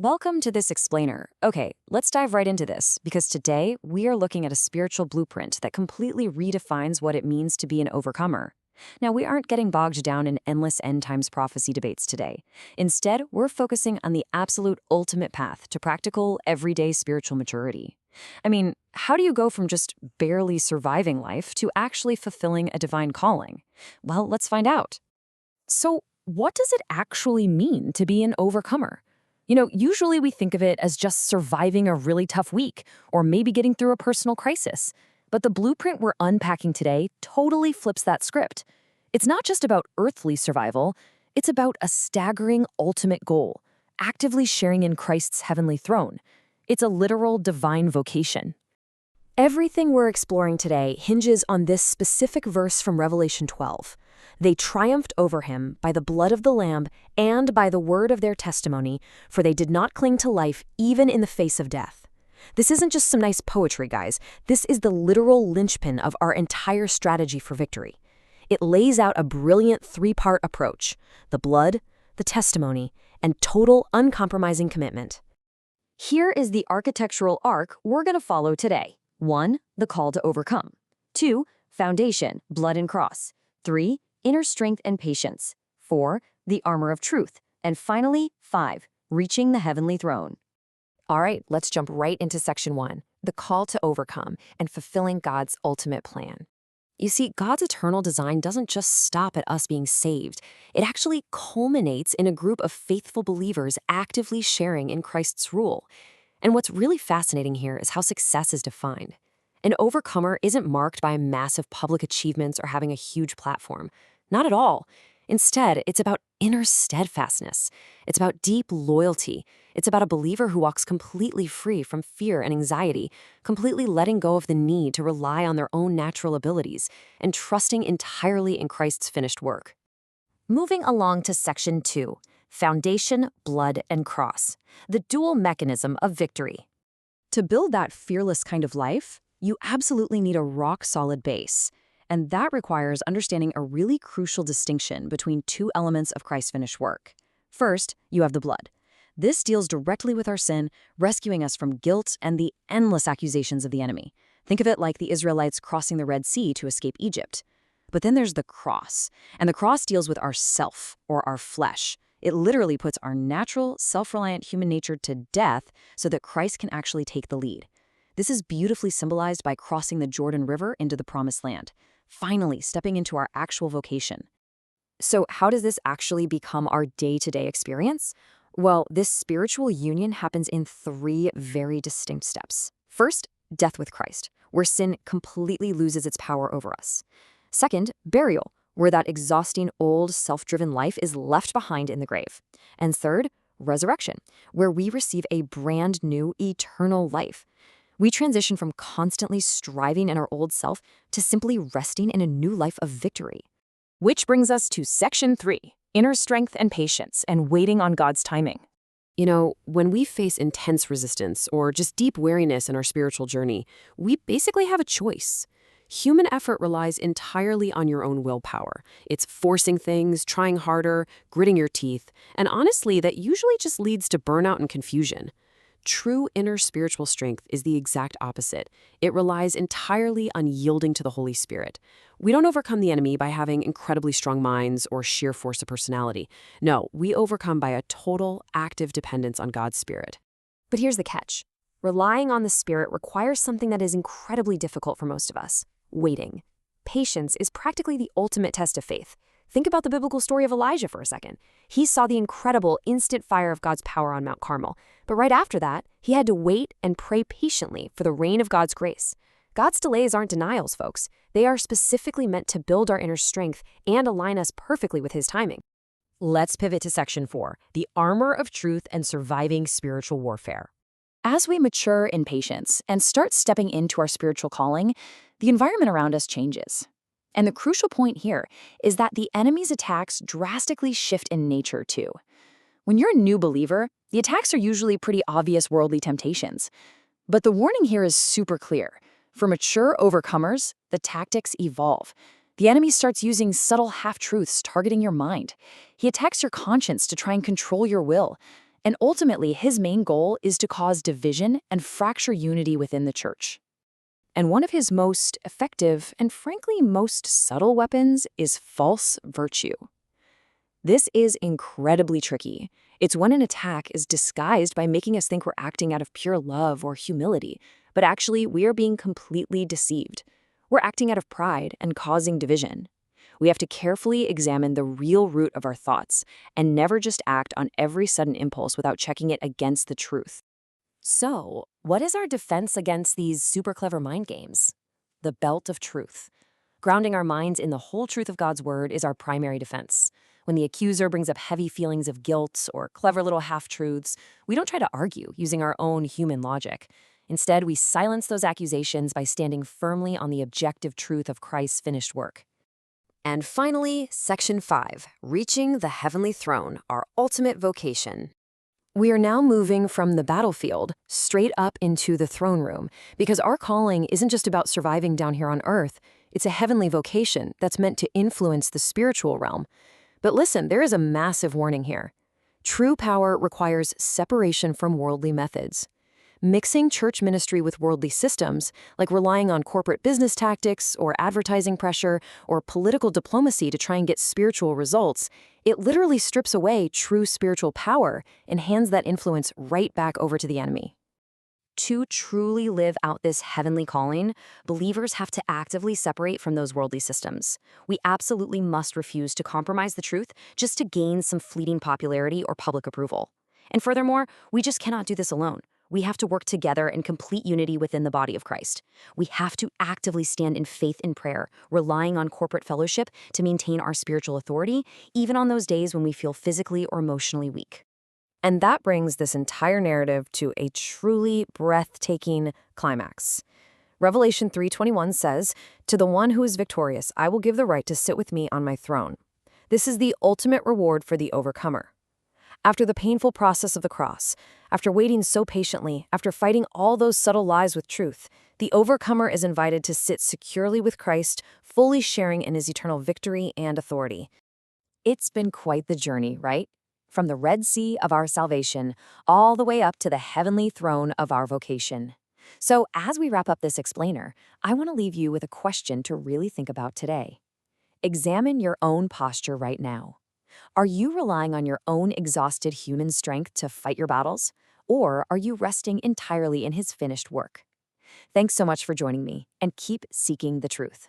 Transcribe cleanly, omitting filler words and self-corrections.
Welcome to this explainer. Okay, let's dive right into this because today we are looking at a spiritual blueprint that completely redefines what it means to be an overcomer. Now, we aren't getting bogged down in endless end times prophecy debates today. Instead, we're focusing on the absolute ultimate path to practical, everyday spiritual maturity. I mean, how do you go from just barely surviving life to actually fulfilling a divine calling? Well, let's find out. So, what does it actually mean to be an overcomer? Usually we think of it as just surviving a really tough week or maybe getting through a personal crisis. But the blueprint we're unpacking today totally flips that script. It's not just about earthly survival, it's about a staggering ultimate goal, actively sharing in Christ's heavenly throne. It's a literal divine vocation. Everything we're exploring today hinges on this specific verse from Revelation 12. They triumphed over him by the blood of the Lamb and by the word of their testimony, for they did not cling to life even in the face of death. This isn't just some nice poetry, guys. This is the literal linchpin of our entire strategy for victory. It lays out a brilliant three-part approach: the blood, the testimony, and total uncompromising commitment. Here is the architectural arc we're going to follow today. 1. The call to overcome. 2. Foundation, blood and cross. 3. Inner strength and patience. 4. The armor of truth. And finally, 5. Reaching the heavenly throne. All right, let's jump right into section 1, the call to overcome and fulfilling God's ultimate plan. You see, God's eternal design doesn't just stop at us being saved. It actually culminates in a group of faithful believers actively sharing in Christ's rule. And what's really fascinating here is how success is defined. An overcomer isn't marked by massive public achievements or having a huge platform. Not at all. Instead, it's about inner steadfastness. It's about deep loyalty. It's about a believer who walks completely free from fear and anxiety, completely letting go of the need to rely on their own natural abilities, and trusting entirely in Christ's finished work. Moving along to section 2, foundation, blood, and cross, the dual mechanism of victory. To build that fearless kind of life, you absolutely need a rock-solid base. And that requires understanding a really crucial distinction between two elements of Christ's finished work. First, you have the blood. This deals directly with our sin, rescuing us from guilt and the endless accusations of the enemy. Think of it like the Israelites crossing the Red Sea to escape Egypt. But then there's the cross, and the cross deals with our self, or our flesh. It literally puts our natural, self-reliant human nature to death so that Christ can actually take the lead. This is beautifully symbolized by crossing the Jordan River into the Promised Land, finally stepping into our actual vocation. So how does this actually become our day-to-day experience? Well, this spiritual union happens in 3 very distinct steps. First, death with Christ, where sin completely loses its power over us. Second, burial, where that exhausting old self-driven life is left behind in the grave. And third, resurrection, where we receive a brand new eternal life. We transition from constantly striving in our old self to simply resting in a new life of victory. Which brings us to section 3, inner strength and patience and waiting on God's timing. When we face intense resistance or just deep weariness in our spiritual journey, we basically have a choice. Human effort relies entirely on your own willpower. It's forcing things, trying harder, gritting your teeth, and honestly, that usually just leads to burnout and confusion. True inner spiritual strength is the exact opposite. It relies entirely on yielding to the Holy Spirit. We don't overcome the enemy by having incredibly strong minds or sheer force of personality. No, we overcome by a total, active dependence on God's Spirit. But here's the catch. Relying on the Spirit requires something that is incredibly difficult for most of us: waiting. Patience is practically the ultimate test of faith. Think about the biblical story of Elijah for a second. He saw the incredible instant fire of God's power on Mount Carmel, but right after that, he had to wait and pray patiently for the rain of God's grace. God's delays aren't denials, folks. They are specifically meant to build our inner strength and align us perfectly with His timing. Let's pivot to section 4, the armor of truth and surviving spiritual warfare. As we mature in patience and start stepping into our spiritual calling, the environment around us changes. And the crucial point here is that the enemy's attacks drastically shift in nature too. When you're a new believer, the attacks are usually pretty obvious worldly temptations. But the warning here is super clear. For mature overcomers, the tactics evolve. The enemy starts using subtle half-truths targeting your mind. He attacks your conscience to try and control your will. And ultimately, his main goal is to cause division and fracture unity within the church. And one of his most effective and frankly most subtle weapons is false virtue. This is incredibly tricky. It's when an attack is disguised by making us think we're acting out of pure love or humility, but actually we are being completely deceived. We're acting out of pride and causing division. We have to carefully examine the real root of our thoughts and never just act on every sudden impulse without checking it against the truth. So, what is our defense against these super clever mind games? The belt of truth. Grounding our minds in the whole truth of God's word is our primary defense. When the accuser brings up heavy feelings of guilt or clever little half-truths, we don't try to argue using our own human logic. Instead, we silence those accusations by standing firmly on the objective truth of Christ's finished work. And finally, Section 5, Reaching the Heavenly Throne, Our Ultimate Vocation. We are now moving from the battlefield straight up into the throne room, because our calling isn't just about surviving down here on earth. It's a heavenly vocation that's meant to influence the spiritual realm. But listen, there is a massive warning here. True power requires separation from worldly methods. Mixing church ministry with worldly systems, like relying on corporate business tactics or advertising pressure or political diplomacy to try and get spiritual results, it literally strips away true spiritual power and hands that influence right back over to the enemy. To truly live out this heavenly calling, believers have to actively separate from those worldly systems. We absolutely must refuse to compromise the truth just to gain some fleeting popularity or public approval. And furthermore, we just cannot do this alone. We have to work together in complete unity within the body of Christ. We have to actively stand in faith and prayer, relying on corporate fellowship to maintain our spiritual authority, even on those days when we feel physically or emotionally weak. And that brings this entire narrative to a truly breathtaking climax. Revelation 3:21 says, "To the one who is victorious, I will give the right to sit with me on my throne." This is the ultimate reward for the overcomer. After the painful process of the cross, after waiting so patiently, after fighting all those subtle lies with truth, the overcomer is invited to sit securely with Christ, fully sharing in his eternal victory and authority. It's been quite the journey, right? From the Red Sea of our salvation, all the way up to the heavenly throne of our vocation. So as we wrap up this explainer, I want to leave you with a question to really think about today. Examine your own posture right now. Are you relying on your own exhausted human strength to fight your battles? Or are you resting entirely in his finished work? Thanks so much for joining me, and keep seeking the truth.